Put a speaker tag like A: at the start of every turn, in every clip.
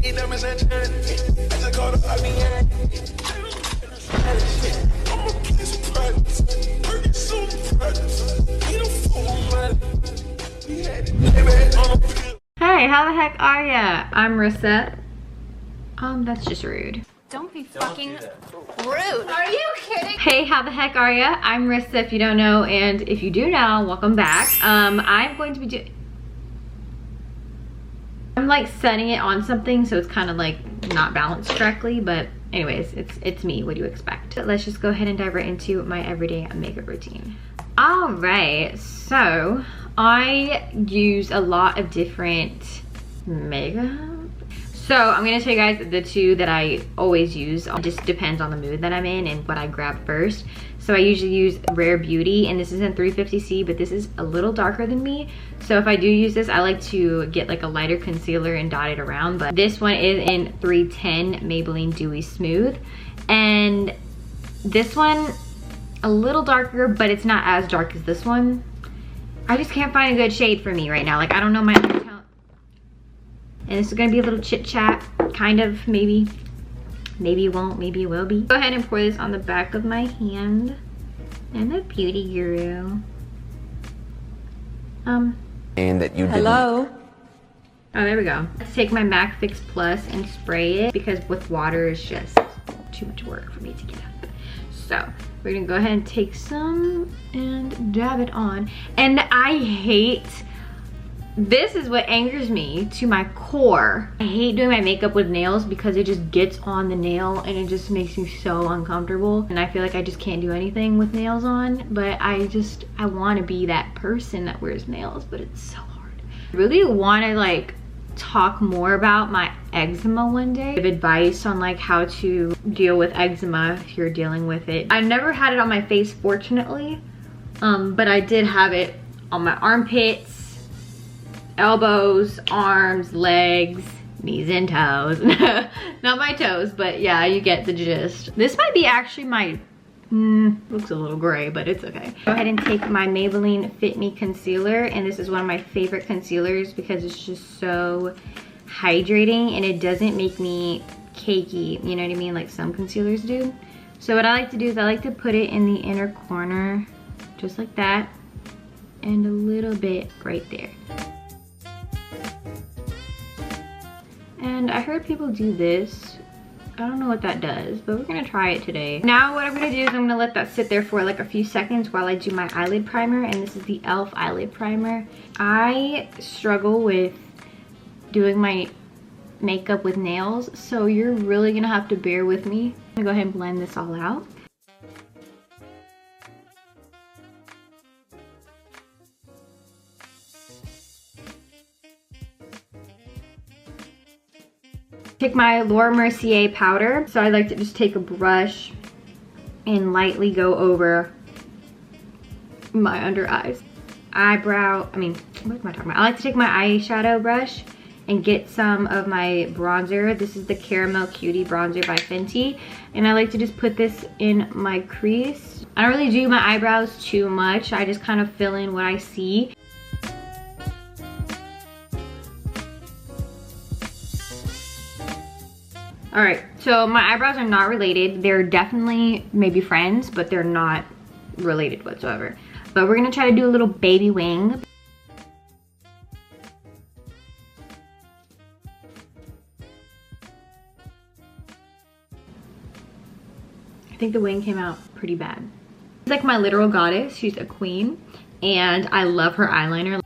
A: Hey, how the heck are ya? I'm Rissa. That's just rude.
B: Don't be fucking rude. Are you kidding?
A: Hey, how the heck are ya? I'm Rissa, if you don't know, and if you do know, welcome back. I'm going to be I'm like setting it on something, so it's kind of like not balanced correctly, but anyways, it's me. What do you expect? Let's just go ahead and dive right into my everyday makeup routine. All right, so I use a lot of different makeup. So I'm gonna show you guys the two that I always use. It just depends on the mood that I'm in and what I grab first. So I usually use Rare Beauty, and this is in 350C, but this is a little darker than me. So if I do use this, I like to get like a lighter concealer and dot it around. But this one is in 310 Maybelline Dewy Smooth. And this one, a little darker, but it's not as dark as this one. I just can't find a good shade for me right now. Like, I don't know my undertone. And this is gonna be a little chit chat, kind of, maybe. Maybe it won't, maybe it will be. Go ahead and pour this on the back of my hand. I'm a beauty guru.
C: And that you didn't.
B: Hello?
A: Oh, there we go. Let's take my MAC Fix Plus and spray it, because with water is just too much work for me to get up. So we're gonna go ahead and take some and dab it on. And I hate, this is what angers me to my core. I hate doing my makeup with nails because it just gets on the nail and it just makes me so uncomfortable. And I feel like I just can't do anything with nails on, but I want to be that person that wears nails, but it's so hard. I really want to like talk more about my eczema one day. Give advice on like how to deal with eczema if you're dealing with it. I never had it on my face, fortunately, but I did have it on my armpits, elbows, arms, legs, knees and toes. Not my toes, but yeah, you get the gist. This might be actually my, looks a little gray, but it's okay. Go ahead and take my Maybelline Fit Me Concealer, and this is one of my favorite concealers because it's just so hydrating and it doesn't make me cakey, you know what I mean, like some concealers do. So what I like to do is I like to put it in the inner corner, just like that, and a little bit right there. And I heard people do this. I don't know what that does, but we're gonna try it today. Now what I'm gonna do is I'm gonna let that sit there for like a few seconds while I do my eyelid primer, and this is the e.l.f. eyelid primer. I struggle with doing my makeup with nails, so you're really gonna have to bear with me. I'm gonna go ahead and blend this all out. Take my Laura Mercier powder. So I like to just take a brush and lightly go over my under eyes. Eyebrow, what am I talking about? I like to take my eyeshadow brush and get some of my bronzer. This is the Caramel Cutie bronzer by Fenty. And I like to just put this in my crease. I don't really do my eyebrows too much. I just kind of fill in what I see. All right, so my eyebrows are not related. They're definitely maybe friends, but they're not related whatsoever. But we're gonna try to do a little baby wing. I think the wing came out pretty bad. She's like my literal goddess. She's a queen, and I love her eyeliner.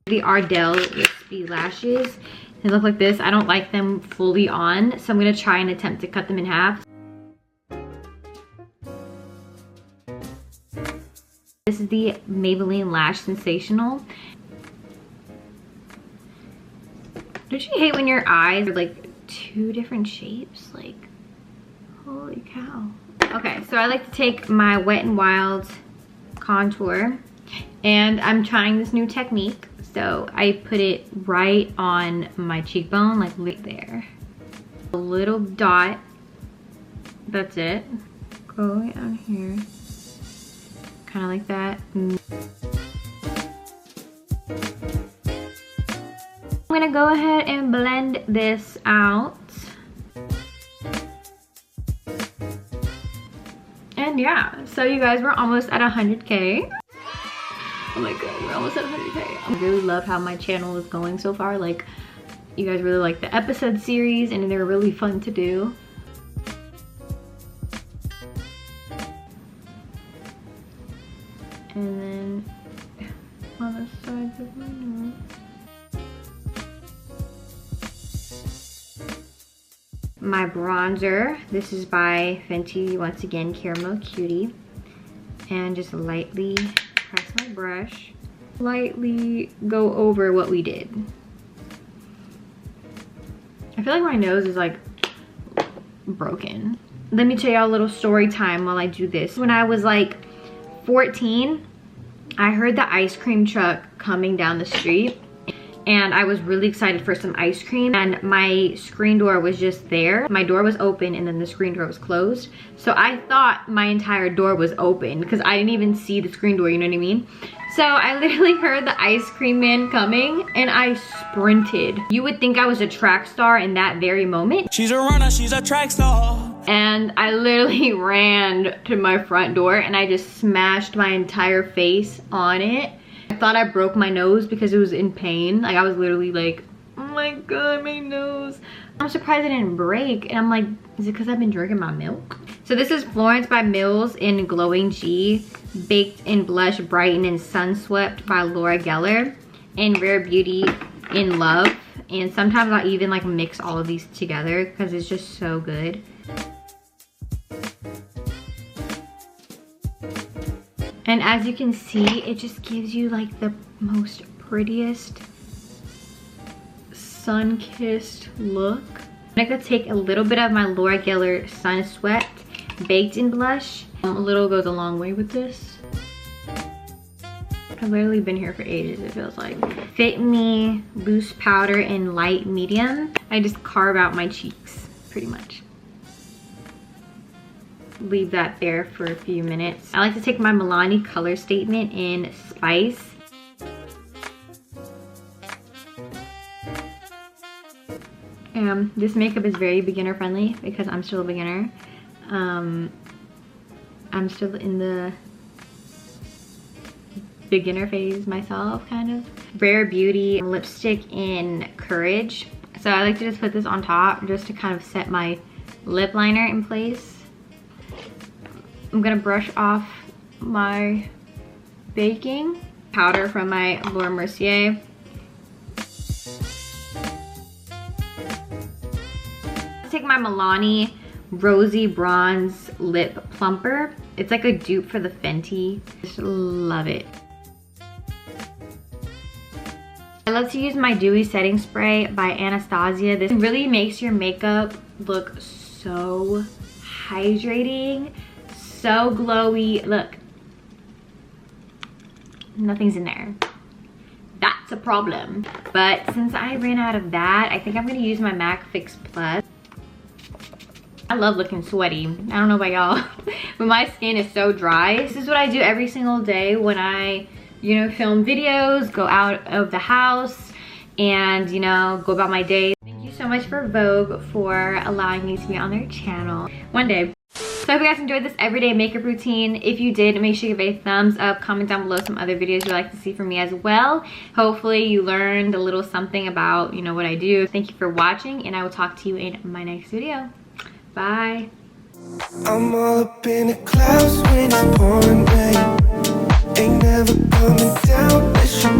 A: The Ardell wispy lashes. They look like this. I don't like them fully on, so I'm gonna try and attempt to cut them in half. This is the Maybelline Lash Sensational. Don't you hate when your eyes are like two different shapes? Like, holy cow. Okay, so I like to take my Wet n Wild contour, and I'm trying this new technique. So I put it right on my cheekbone, like right there. A little dot, that's it. Go down here, kind of like that. gonna go ahead and blend this out. And yeah, so you guys, we're almost at 100K. Oh my god, we're almost at 100K. I really love how my channel is going so far. Like, you guys really like the episode series and they're really fun to do. And then on the sides of my nose. My bronzer, this is by Fenty, once again, Caramel Cutie. And just lightly press my brush. Lightly go over what we did. I feel like my nose is like broken. Let me tell y'all a little story time while I do this. When I was like 14, I heard the ice cream truck coming down the street and I was really excited for some ice cream, and my screen door was just there. My door was open and then the screen door was closed. So I thought my entire door was open because I didn't even see the screen door, you know what I mean? So I literally heard the ice cream man coming and I sprinted. You would think I was a track star in that very moment.
C: She's a runner, she's a track star.
A: And I literally ran to my front door and I just smashed my entire face on it. I thought I broke my nose because it was in pain. Like, I was literally like, oh my god, my nose. I'm surprised it didn't break. And I'm like, is it because I've been drinking my milk? So this is Florence by Mills in Glowing G, Baked in Blush, Brighten and Sunswept by Laura Geller, and Rare Beauty in Love. And sometimes I'll even like mix all of these together because it's just so good. And as you can see, it just gives you like the most prettiest sun-kissed look. I'm gonna take a little bit of my Laura Geller Sunswept Baked in Blush. A little goes a long way with this. I've literally been here for ages, it feels like. Fit Me Loose Powder in Light Medium. I just carve out my cheeks, pretty much. Leave that there for a few minutes. I like to take my Milani color statement in Spice. This makeup is very beginner friendly because I'm still a beginner. I'm still in the beginner phase myself, kind of. Rare Beauty lipstick in Courage. So I like to just put this on top just to kind of set my lip liner in place. I'm gonna brush off my baking powder from my Laura Mercier. Take my Milani Rosy Bronze Lip Plumper. It's like a dupe for the Fenty. Just love it. I love to use my Dewy setting spray by Anastasia. This really makes your makeup look so hydrating, so glowy. Look, nothing's in there. That's a problem. But since I ran out of that, I think I'm gonna use my MAC Fix Plus. I love looking sweaty. I don't know about y'all, but my skin is so dry. This is what I do every single day when I, you know, film videos, go out of the house, and, you know, go about my day. Thank you so much for Vogue for allowing me to be on their channel one day. So I hope you guys enjoyed this everyday makeup routine. If you did, make sure you give it a thumbs up. Comment down below some other videos you'd like to see from me as well. Hopefully you learned a little something about, you know, what I do. Thank you for watching, and I will talk to you in my next video. Bye.
C: I'm all up in the clouds when it's pouring rain. Ain't never coming down unless you